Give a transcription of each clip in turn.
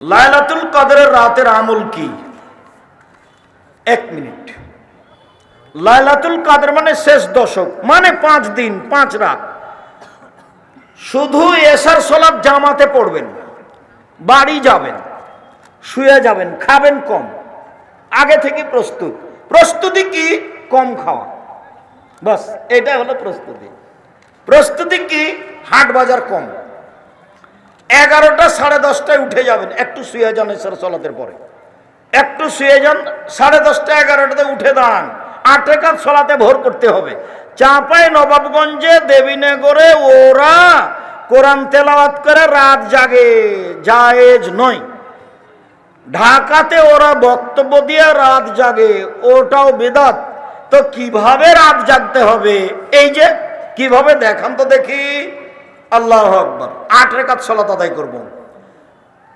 লাইলাতুল কদরের রাতের আমল কি? 1 মিনিট। লাইলাতুল কদর মানে শেষ দশক, মানে 5 দিন 5 রাত। শুধু এশার সালাত জামাতে পড়বেন, বাড়ি যাবেন, শুয়ে যাবেন, খাবেন কম, আগে থেকে প্রস্তুতি কি? কম খাওয়া, বাস এটা হলো প্রস্তুতি। প্রস্তুতি কি? হাট বাজার কম। 11টা 10:30টায় উঠে যাবেন, একটু শুয়ে যান, এশার সালাতের পরে একটু শুয়ে যান, 10:30টা 11টাতে উঠে দাঁড়ান, 8 রাকাত সালাতে ভোর করতে হবে। চাঁপাই নবাবগঞ্জে দেবীনগরে ওরা কোরআন তেলাওয়াত করে রাত জাগে, জায়েজ নয়। ঢাকাতে ওরা বক্তব্য দিয়ে রাত জাগে, ওটাও বিদআত। তো কিভাবে রাত জাগতে হবে? এই যে কিভাবে দেখান তো দেখি। আল্লাহু আকবার। 8 রাকাত সালাত আদায় করব।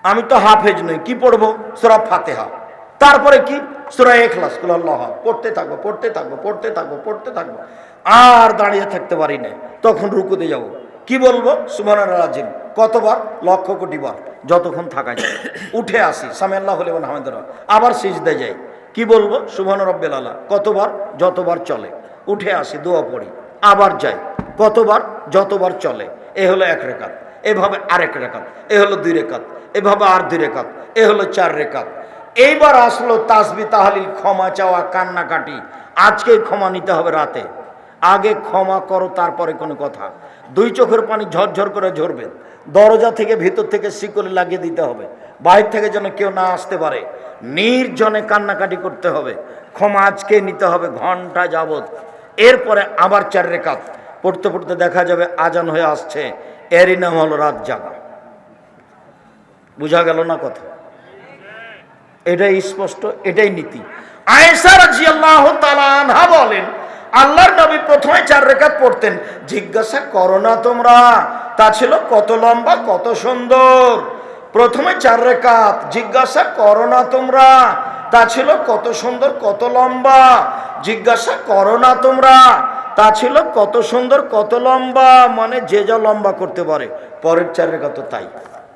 আমি তো হাফেজ নই, কি পড়বো? সূরা ফাতিহা, তারপরে কি? সূরা ইখলাস, কুল আল্লাহ, পড়তে থাকবো পড়তে থাকবো পড়তে থাকবো পড়তে থাকবো, আর দাঁড়িয়ে থাকতে পারি না। তখন রুকুতে যাব, কি বলবো? সুবহানাল্লাহ আযীম কতবার? লক্ষ কোটি বার, যতক্ষণ থাকা যায়। উঠে আসি, সামি আল্লাহু লিমান হামিদাহ, আবার সিজদায় যাই, কি বলবো? সুবহান রাব্বিল আলা, কতবার? যতবার চলে। উঠে আসি, দোয়া পড়ি, আবার যাই, কতবার? যতবার চলে। এ হলো 1 রাকাত। এভাবে আরেক রাকাত, এ হলো 2 রাকাত, এভাবে আর 2 রাকাত, এ হলো 4 রাকাত। এইবার আসলো তাসবিহ তাহলিল, ক্ষমা চাওয়া, কান্নাকাটি। আজকে ক্ষমা নিতে হবে রাতে, আগে ক্ষমা করো, তারপরে কোনো কথা। 2 চোখের পানি ঝরঝর করে ঝরবে। দরজা থেকে ভিতর থেকে শিকল লাগিয়ে দিতে হবে, বাইরে থেকে যেন কেউ না আসতে পারে। নির্জনে কান্নাকাটি করতে হবে, ক্ষমা আজকে নিতে হবে ঘন্টা যাবত। এরপরে আবার 4 রাকাত পড়তে পড়তে দেখা যাবে আজান হয়ে আসছে, এরই নাম হলো রাত জাগা। বুঝা গেল না কথা? এটাই স্পষ্ট, এটাই নীতি। আয়েশা রাদিয়াল্লাহু তাআলা আনহা বলেন, আল্লাহর নবী প্রথমে 4 রাকাত পড়তেন। জিজ্ঞাসা করো না তোমরা, তা ছিল কত লম্বা, কত সুন্দর। প্রথমে 4 রাকাত, জিজ্ঞাসা করো না তোমরা, তা ছিল কত সুন্দর, কত লম্বা। জিজ্ঞাসা করো না তোমরা, তা ছিল কত সুন্দর, কত লম্বা। মানে যে যা লম্বা করতে পারে, পরের 4 রাকাত তো তাই।